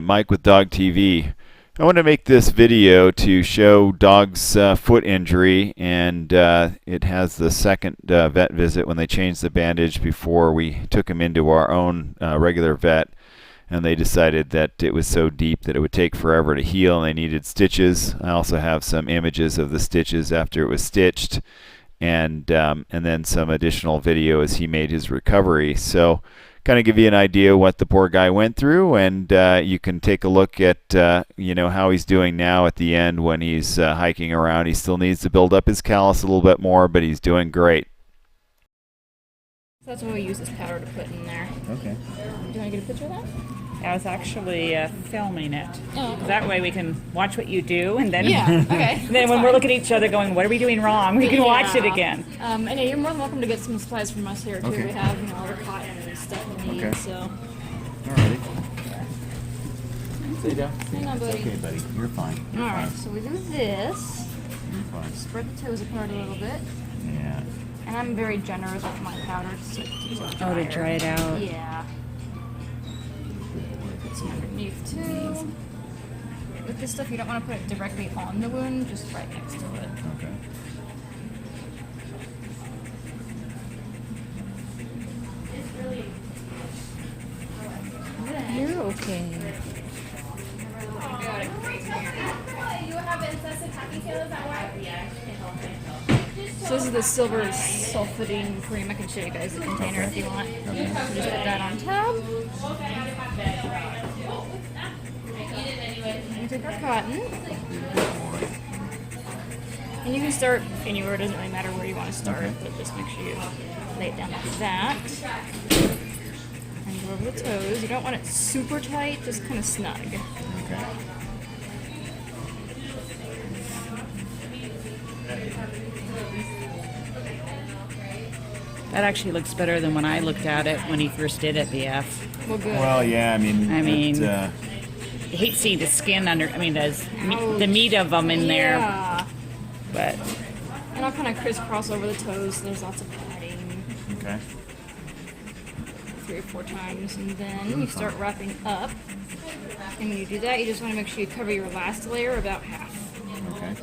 Mike with Dawg TV. I want to make this video to show Dawg's foot injury, and it has the second vet visit when they changed the bandage before we took him into our own regular vet, and they decided that it was so deep that it would take forever to heal and they needed stitches. I also have some images of the stitches after it was stitched, and then some additional video as he made his recovery. So kind of give you an idea what the poor guy went through, and you can take a look at how he's doing now at the end when he's hiking around. He still needs to build up his callus a little bit more, but he's doing great. So that's when we use this powder to put in there. Okay. Do you want to get a picture of that? I was actually filming it. Oh, okay. That way we can watch what you do, and then Yeah, okay. then when we're looking at each other going, what are we doing wrong? We can watch it again. And yeah, you're more than welcome to get some supplies from us here too. Okay. We have all the cotton and stuff we need. Okay. So Alrighty. Sit down. hang on, buddy. Okay, buddy. You're fine. All right. So we do this. You're fine. Spread the toes apart a little bit. Yeah. And I'm very generous with my powder so it keeps it Oh, to drier. dry it out. Yeah. Put some underneath too. With this stuff, you don't want to put it directly on the wound, just right next to it. Okay. You're okay. So this is the silver sulfidine cream. I can show you guys the container if you want. So just put that on top. And you take our cotton. And you can start anywhere. It doesn't really matter where you want to start, but just make sure you lay it down like that. And go over the toes. You don't want it super tight, just kind of snug. Okay. That actually looks better than when I looked at it when he first did it, BF. Well, good. Well, yeah. I mean. I hate seeing the skin under. I mean, the meat of them in there. Yeah. But And I'll kind of crisscross over the toes, so there's lots of padding. Okay. 3 or 4 times, and then you start wrapping up. And when you do that, you just want to make sure you cover your last layer about half. Okay.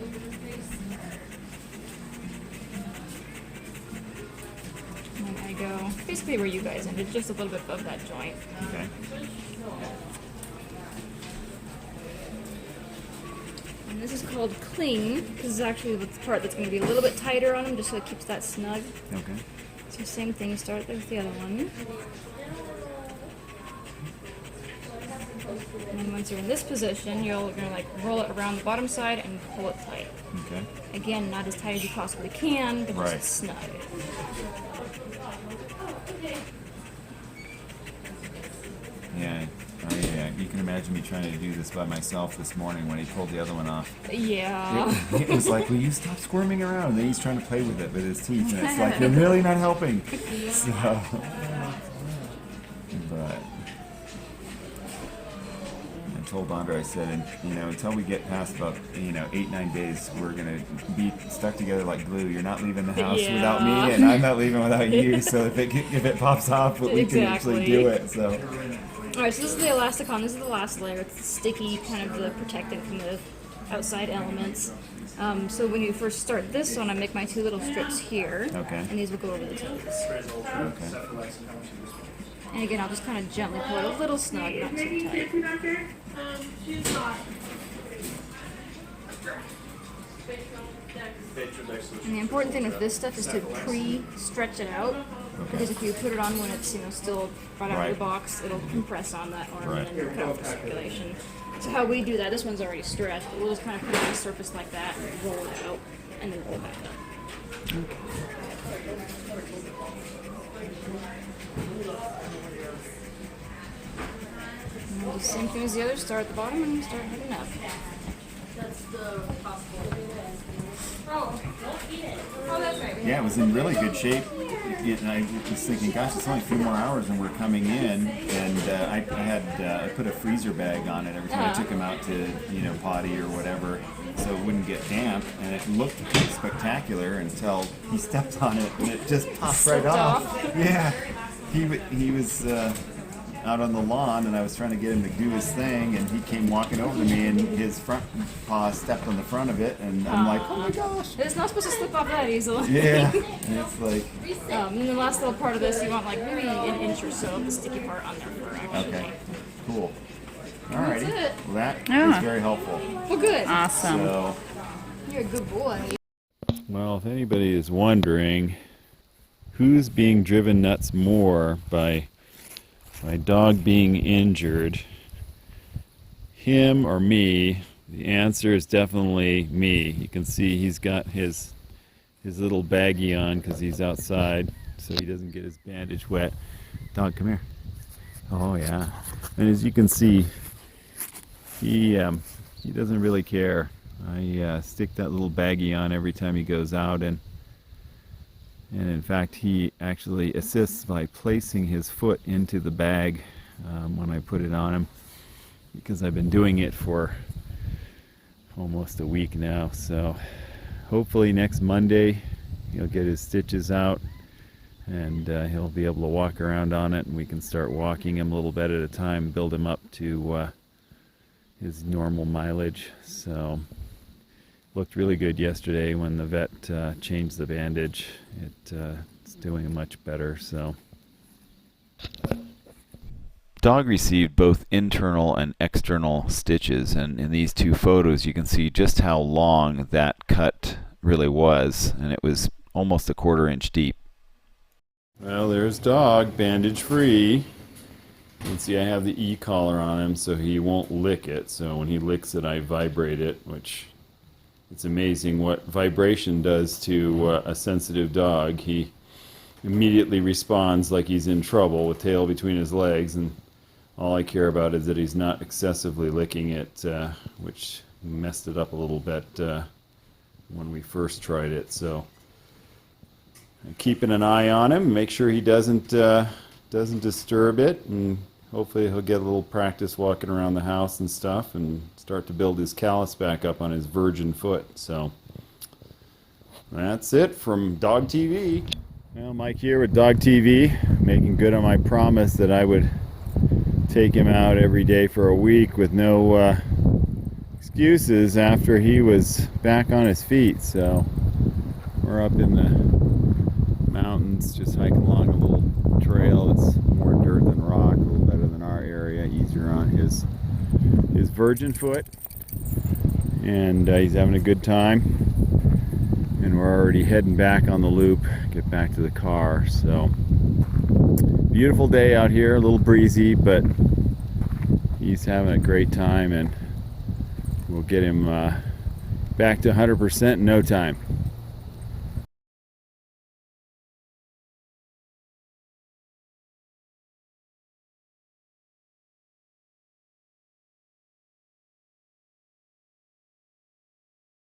And then I go basically where you guys ended, just a little bit above that joint. Okay. And this is called cling, because it's actually the part that's going to be a little bit tighter on them, just so it keeps that snug. Okay. So same thing, you start with the other one. And then once you're in this position, you're gonna like roll it around the bottom side and pull it tight. Okay. Again, not as tight as you possibly can, but Right. just snug. Yeah. You can imagine me trying to do this by myself this morning when he pulled the other one off. Yeah. It was like, will you stop squirming around? And then he's trying to play with it with his teeth, and it's like, you're really not helping. So, but I told Andre, I said, and until we get past about 8-9 days, we're gonna be stuck together like glue. You're not leaving the house Yeah. without me, and I'm not leaving without you. So if it pops off, we can actually Exactly. do it. So. Alright, so this is the elasticon. This is the last layer. It's sticky, kind of the protectant from the outside elements. So when you first start this one, I make my 2 little strips here. Okay. And these will go over the toes. Okay. And again, I'll just kind of gently pull it a little snug, not too tight. And the important thing with this stuff is to pre-stretch it out, because if you put it on when it's still right out of the Right. box, it'll compress on that arm Right. and then cut off the circulation. So how we do that, this one's already stretched, but we'll just kind of put it on a surface like that, and roll it out, and then roll it back up. And we'll do the same thing as the other. Start at the bottom and start heading up. Yeah, it was in really good shape. And I was thinking, gosh, it's only a few more hours and we're coming in. And I put a freezer bag on it every time I took him out to, potty or whatever, so it wouldn't get damp. And it looked spectacular until he stepped on it and it just popped right off. Yeah, he was. out on the lawn, and I was trying to get him to do his thing, and he came walking over to me, and his front paw stepped on the front of it, and I'm like, oh my gosh. It's not supposed to slip off that easily. Yeah, and it's like, And the last little part of this, you want like maybe an inch or so of the sticky part on there for actually. okay, cool. Alrighty. That's it. Well, that Yeah. was very helpful. Well, good. Awesome. So, You're a good boy. well, if anybody is wondering who's being driven nuts more by Dawg being injured, him or me, the answer is definitely me. You can see he's got his little baggie on because he's outside, so he doesn't get his bandage wet. Dawg, come here. Oh yeah. And as you can see, he doesn't really care. I stick that little baggie on every time he goes out, and in fact he actually assists by placing his foot into the bag when I put it on him, because I've been doing it for almost a week now. So hopefully next Monday he'll get his stitches out, and he'll be able to walk around on it, and we can start walking him a little bit at a time, build him up to his normal mileage. So looked really good yesterday when the vet changed the bandage. It's doing much better. So Dawg received both internal and external stitches, and in these two photos you can see just how long that cut really was, and it was almost a 1/4 inch deep. Well, there's Dawg, bandage free. You can see I have the e-collar on him so he won't lick it. So when he licks it, I vibrate it, which it's amazing what vibration does to a sensitive dog. He immediately responds like he's in trouble with tail between his legs, and all I care about is that he's not excessively licking it, which messed it up a little bit when we first tried it. So I'm keeping an eye on him, make sure he doesn't disturb it, and hopefully he'll get a little practice walking around the house and stuff and start to build his callus back up on his virgin foot. So that's it from Dawg TV. Well, Mike here with Dawg TV, making good on my promise that I would take him out every day for a week with no excuses after he was back on his feet. So we're up in the mountains, just hiking along a little trail. It's more dirt than rock, a little better than our area, easier on his virgin foot, and he's having a good time. And we're already heading back on the loop, get back to the car. So beautiful day out here, a little breezy, but he's having a great time, and we'll get him back to 100% in no time.